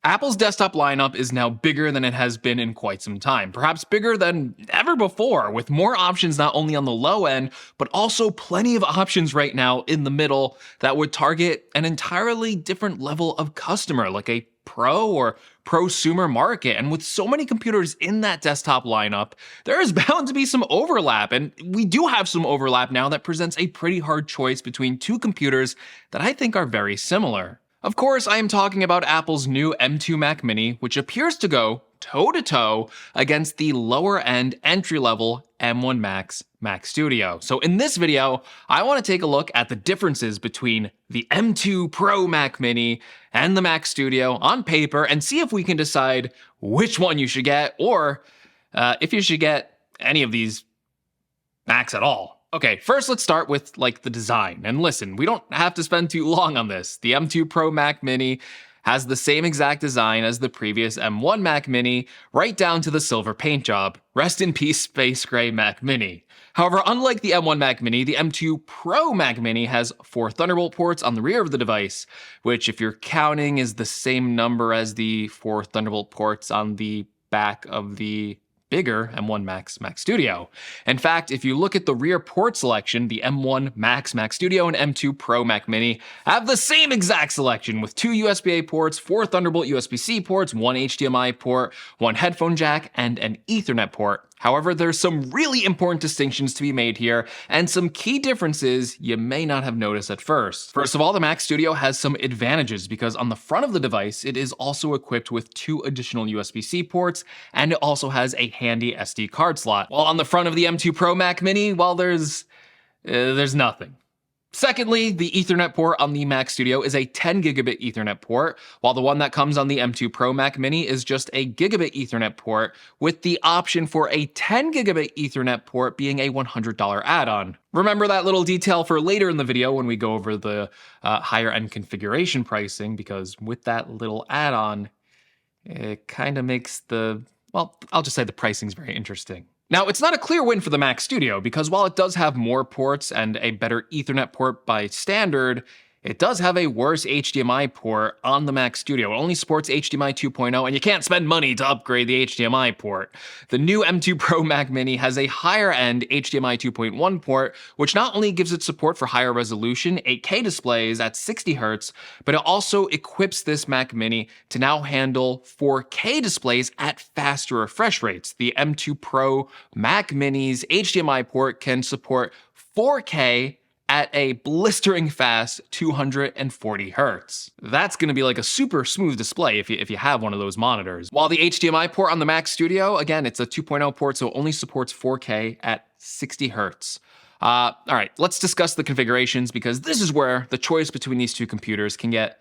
Apple's desktop lineup is now bigger than it has been in quite some time, perhaps bigger than ever before, with more options not only on the low end, but also plenty of options right now in the middle that would target an entirely different level of customer, like a pro or prosumer market. And with so many computers in that desktop lineup, there is bound to be some overlap. And we do have some overlap now that presents a pretty hard choice between two computers that I think are very similar. Of course, I am talking about Apple's new M2 Mac Mini, which appears to go toe-to-toe against the lower-end entry-level M1 Max Mac Studio. So in this video, I want to take a look at the differences between the M2 Pro Mac Mini and the Mac Studio on paper and see if we can decide which one you should get or if you should get any of these Macs at all. Okay, first let's start with the design. And listen, we don't have to spend too long on this. The M2 Pro Mac Mini has the same exact design as the previous M1 Mac Mini, right down to the silver paint job. Rest in peace, Space Gray Mac Mini. However, unlike the M1 Mac Mini, the M2 Pro Mac Mini has 4 Thunderbolt ports on the rear of the device, which, if you're counting, is the same number as the 4 Thunderbolt ports on the back of the bigger M1 Max Mac Studio. In fact, if you look at the rear port selection, the M1 Max Mac Studio and M2 Pro Mac Mini have the same exact selection with 2 USB-A ports, 4 Thunderbolt USB-C ports, 1 HDMI port, 1 headphone jack, and an Ethernet port. However, there's some really important distinctions to be made here, and some key differences you may not have noticed at first. First of all, the Mac Studio has some advantages because on the front of the device, it is also equipped with 2 additional USB-C ports, and it also has a handy SD card slot. While on the front of the M2 Pro Mac Mini, well, there's nothing. Secondly, the Ethernet port on the Mac Studio is a 10 gigabit Ethernet port, while the one that comes on the M2 Pro Mac Mini is just a gigabit Ethernet port, with the option for a 10 gigabit Ethernet port being a $100 add-on. Remember that little detail for later in the video when we go over the higher end configuration pricing, because with that little add-on, it kind of makes I'll just say the pricing's very interesting. Now, it's not a clear win for the Mac Studio because while it does have more ports and a better Ethernet port by standard, it does have a worse HDMI port on the Mac Studio. It only supports HDMI 2.0, and you can't spend money to upgrade the HDMI port. The new M2 Pro Mac Mini has a higher-end HDMI 2.1 port, which not only gives it support for higher resolution 8K displays at 60 Hz, but it also equips this Mac Mini to now handle 4K displays at faster refresh rates. The M2 Pro Mac Mini's HDMI port can support 4K at a blistering fast 240 Hz. That's gonna be like a super smooth display if you have one of those monitors. While the HDMI port on the Mac Studio, again, it's a 2.0 port, so it only supports 4K at 60 Hz. All right, let's discuss the configurations because this is where the choice between these two computers can get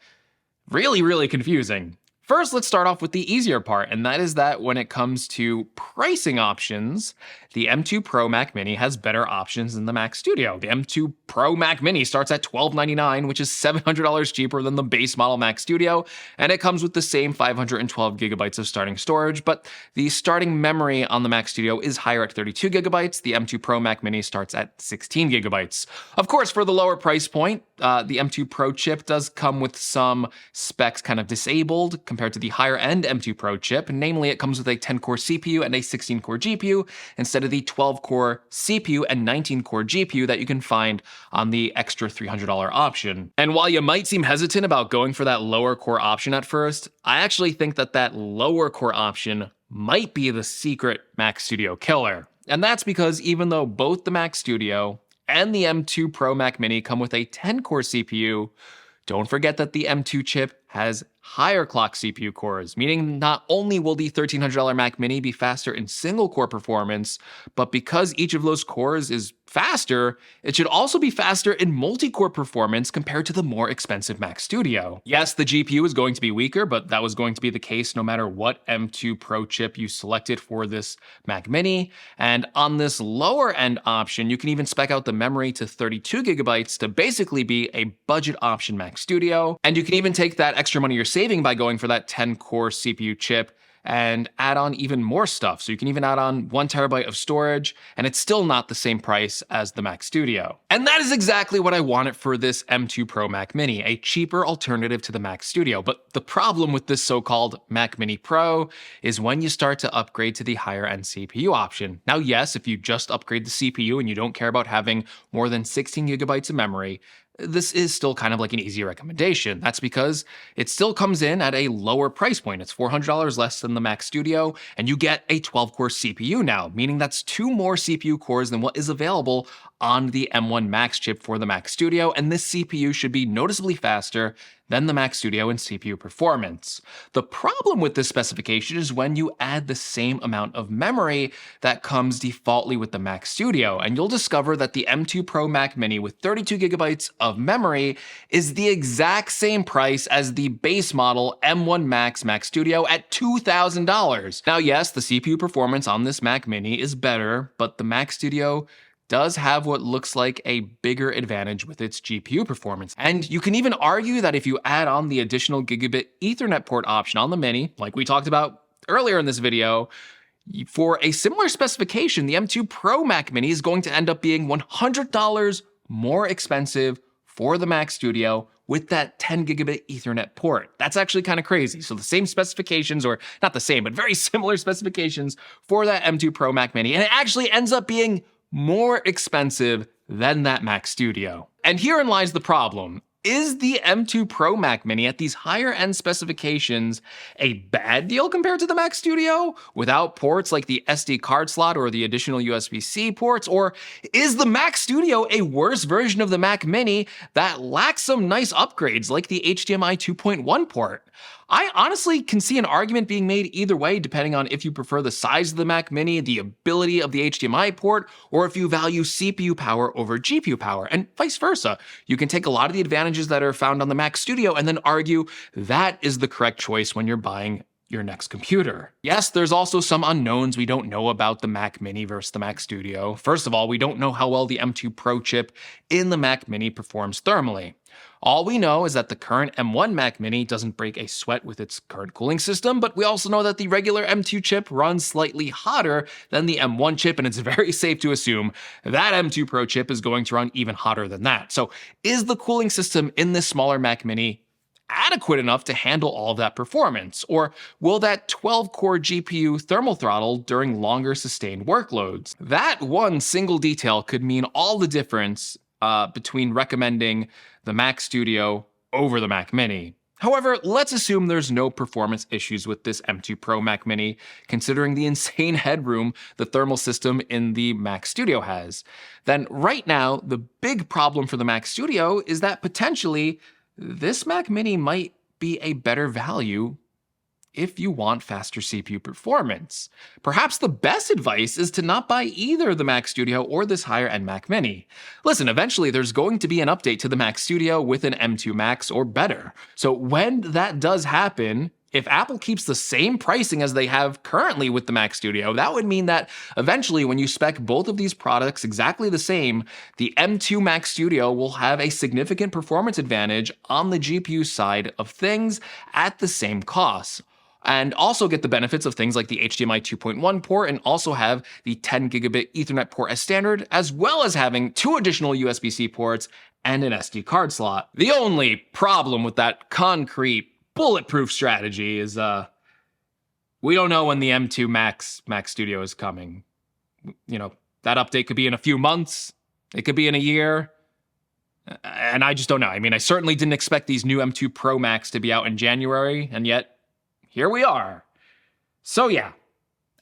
really, really confusing. First, let's start off with the easier part, and that is that when it comes to pricing options, the M2 Pro Mac Mini has better options than the Mac Studio. The M2 Pro Mac Mini starts at $1,299, which is $700 cheaper than the base model Mac Studio, and it comes with the same 512 gigabytes of starting storage, but the starting memory on the Mac Studio is higher at 32 gigabytes. The M2 Pro Mac Mini starts at 16 gigabytes. Of course, for the lower price point, the M2 Pro chip does come with some specs kind of disabled compared to the higher-end M2 Pro chip. Namely, it comes with a 10-core CPU and a 16-core GPU instead of the 12-core CPU and 19-core GPU that you can find on the extra $300 option. And while you might seem hesitant about going for that lower core option at first, I actually think that lower core option might be the secret Mac Studio killer. And that's because even though both the Mac Studio and the M2 Pro Mac Mini come with a 10-core CPU, don't forget that the M2 chip has higher clock CPU cores, meaning not only will the $1,300 Mac Mini be faster in single-core performance, but because each of those cores is faster, it should also be faster in multi-core performance compared to the more expensive Mac Studio. Yes, the GPU is going to be weaker, but that was going to be the case no matter what M2 Pro chip you selected for this Mac Mini. And on this lower-end option, you can even spec out the memory to 32 gigabytes to basically be a budget option Mac Studio. And you can even take that extra money you're saving by going for that 10-core CPU chip and add on even more stuff. So you can even add on 1 TB of storage, and it's still not the same price as the Mac Studio. And that is exactly what I wanted for this M2 Pro Mac Mini, a cheaper alternative to the Mac Studio. But the problem with this so-called Mac Mini Pro is when you start to upgrade to the higher end CPU option. Now, yes, if you just upgrade the CPU and you don't care about having more than 16 GB of memory, this is still kind of like an easy recommendation. That's because it still comes in at a lower price point. It's $400 less than the Mac Studio, and you get a 12-core CPU now, meaning that's 2 more CPU cores than what is available on the M1 Max chip for the Mac Studio, and this CPU should be noticeably faster than the Mac Studio in CPU performance. The problem with this specification is when you add the same amount of memory that comes defaultly with the Mac Studio, and you'll discover that the M2 Pro Mac Mini with 32 GB of memory is the exact same price as the base model M1 Max Mac Studio at $2,000. Now, yes, the CPU performance on this Mac Mini is better, but the Mac Studio does have what looks like a bigger advantage with its GPU performance. And you can even argue that if you add on the additional gigabit Ethernet port option on the Mini, like we talked about earlier in this video, for a similar specification, the M2 Pro Mac Mini is going to end up being $100 more expensive for the Mac Studio with that 10 gigabit Ethernet port. That's actually kind of crazy. So the same specifications, or not the same, but very similar specifications for that M2 Pro Mac Mini, and it actually ends up being more expensive than that Mac Studio. And herein lies the problem. Is the M2 Pro Mac Mini at these higher end specifications a bad deal compared to the Mac Studio without ports like the SD card slot or the additional USB-C ports? Or is the Mac Studio a worse version of the Mac Mini that lacks some nice upgrades like the HDMI 2.1 port? I honestly can see an argument being made either way, depending on if you prefer the size of the Mac Mini, the ability of the HDMI port, or if you value CPU power over GPU power, and vice versa. You can take a lot of the advantages that are found on the Mac Studio and then argue that is the correct choice when you're buying your next computer. Yes, there's also some unknowns we don't know about the Mac Mini versus the Mac Studio. First of all, we don't know how well the M2 Pro chip in the Mac Mini performs thermally. All we know is that the current M1 Mac Mini doesn't break a sweat with its current cooling system, but we also know that the regular M2 chip runs slightly hotter than the M1 chip, and it's very safe to assume that M2 Pro chip is going to run even hotter than that. So is the cooling system in this smaller Mac Mini adequate enough to handle all of that performance? Or will that 12-core GPU thermal throttle during longer sustained workloads? That one single detail could mean all the difference between recommending the Mac Studio over the Mac Mini. However, let's assume there's no performance issues with this M2 Pro Mac Mini, considering the insane headroom the thermal system in the Mac Studio has. Then right now, the big problem for the Mac Studio is that potentially this Mac Mini might be a better value if you want faster CPU performance. Perhaps the best advice is to not buy either the Mac Studio or this higher-end Mac Mini. Listen, eventually there's going to be an update to the Mac Studio with an M2 Max or better. So when that does happen, if Apple keeps the same pricing as they have currently with the Mac Studio, that would mean that eventually when you spec both of these products exactly the same, the M2 Mac Studio will have a significant performance advantage on the GPU side of things at the same cost, and also get the benefits of things like the HDMI 2.1 port, and also have the 10 gigabit Ethernet port as standard, as well as having 2 additional USB-C ports and an SD card slot. The only problem with that concrete, bulletproof strategy is we don't know when the M2 Mac Studio is coming. You know, that update could be in a few months, it could be in a year, and I just don't know. I mean, I certainly didn't expect these new M2 Pro Max to be out in January, and yet here we are. So yeah,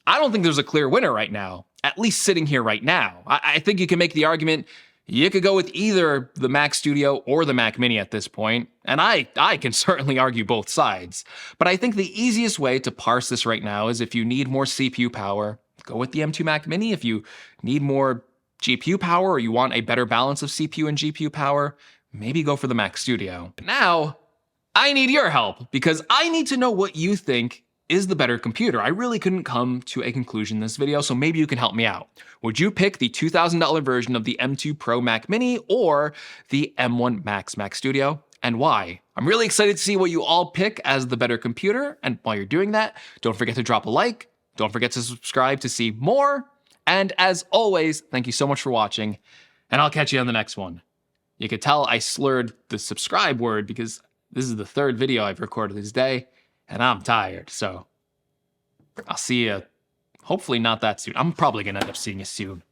I don't think there's a clear winner right now, at least sitting here right now. I think you can make the argument you could go with either the Mac Studio or the Mac Mini at this point, and I can certainly argue both sides. But I think the easiest way to parse this right now is if you need more CPU power, go with the M2 Mac Mini. If you need more GPU power or you want a better balance of CPU and GPU power, maybe go for the Mac Studio. But now, I need your help, because I need to know what you think is the better computer. I really couldn't come to a conclusion in this video, so maybe you can help me out. Would you pick the $2,000 version of the M2 Pro Mac Mini or the M1 Max Mac Studio? and why. I'm really excited to see what you all pick as the better computer, and while you're doing that, don't forget to drop a like, don't forget to subscribe to see more, and as always, thank you so much for watching, and I'll catch you on the next one. You could tell I slurred the subscribe word because this is the third video I've recorded this day, and I'm tired, so I'll see you hopefully not that soon. I'm probably gonna end up seeing you soon.